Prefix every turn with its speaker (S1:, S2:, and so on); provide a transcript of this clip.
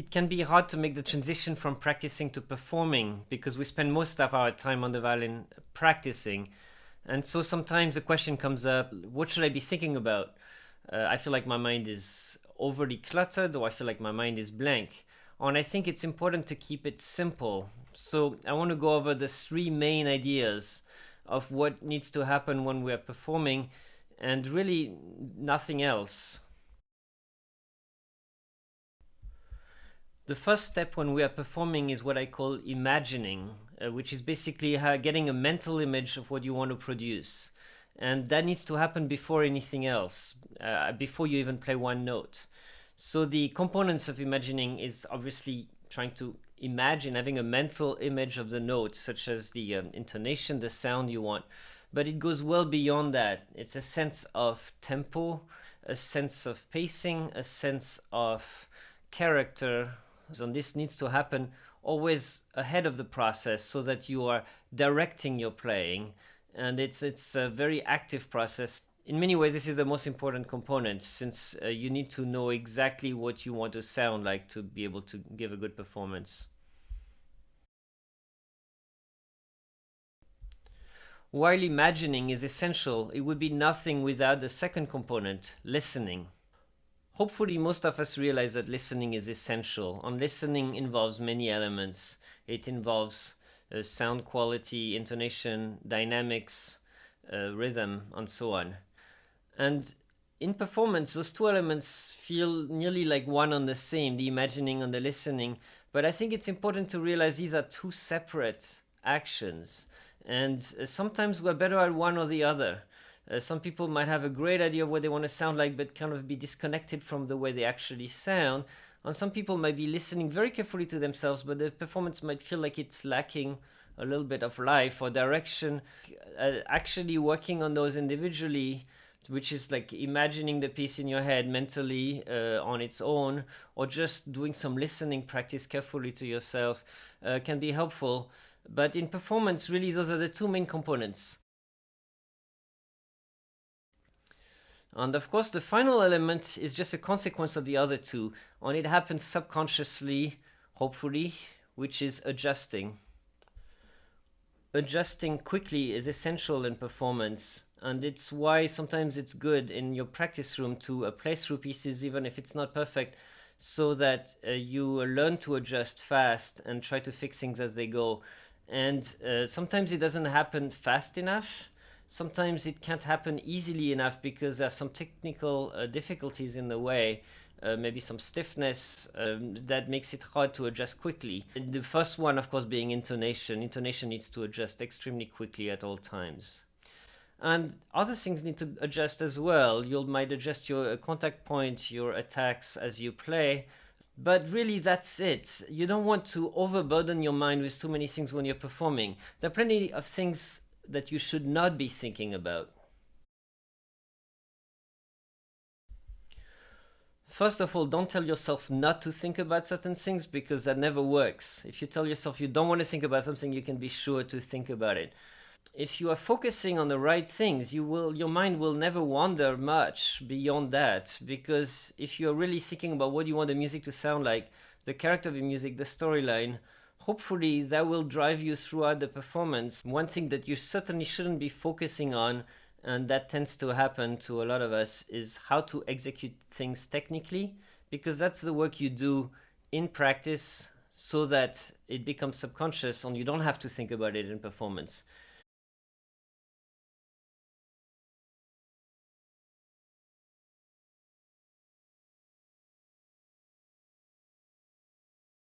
S1: It can be hard to make the transition from practicing to performing because we spend most of our time on the violin practicing. And so sometimes the question comes up, what should I be thinking about? I feel like my mind is overly cluttered, or I feel like my mind is blank. And I think it's important to keep it simple. So I want to go over the three main ideas of what needs to happen when we are performing and really nothing else. The first step when we are performing is what I call imagining, which is basically getting a mental image of what you want to produce. And that needs to happen before anything else, before you even play one note. So the components of imagining is obviously trying to imagine having a mental image of the notes, such as the intonation, the sound you want. But it goes well beyond that. It's a sense of tempo, a sense of pacing, a sense of character. And this needs to happen always ahead of the process so that you are directing your playing. And it's a very active process. In many ways, this is the most important component since you need to know exactly what you want to sound like to be able to give a good performance. While imagining is essential, it would be nothing without the second component, listening. Hopefully, most of us realize that listening is essential, and listening involves many elements. It involves sound quality, intonation, dynamics, rhythm, and so on. And in performance, those two elements feel nearly like one and the same, the imagining and the listening. But I think it's important to realize these are two separate actions. And sometimes we're better at one or the other. Some people might have a great idea of what they want to sound like, but kind of be disconnected from the way they actually sound. And some people might be listening very carefully to themselves, but the performance might feel like it's lacking a little bit of life or direction. Actually working on those individually, which is like imagining the piece in your head mentally on its own, or just doing some listening practice carefully to yourself, can be helpful. But in performance, really, those are the two main components. And of course, the final element is just a consequence of the other two, and it happens subconsciously, hopefully, which is adjusting. Adjusting quickly is essential in performance, and it's why sometimes it's good in your practice room to play through pieces even if it's not perfect, so that you learn to adjust fast and try to fix things as they go. And sometimes it doesn't happen fast enough. Sometimes it can't happen easily enough because there's some technical difficulties in the way, maybe some stiffness that makes it hard to adjust quickly. And the first one, of course, being intonation. Intonation needs to adjust extremely quickly at all times. And other things need to adjust as well. You might adjust your contact point, your attacks as you play. But really, that's it. You don't want to overburden your mind with too many things when you're performing. There are plenty of things that you should not be thinking about. First of all, don't tell yourself not to think about certain things because that never works. If you tell yourself you don't want to think about something, you can be sure to think about it. If you are focusing on the right things, your mind will never wander much beyond that, because if you're really thinking about what you want the music to sound like, the character of the music, the storyline, hopefully that will drive you throughout the performance. One thing that you certainly shouldn't be focusing on, and that tends to happen to a lot of us, is how to execute things technically, because that's the work you do in practice so that it becomes subconscious and you don't have to think about it in performance.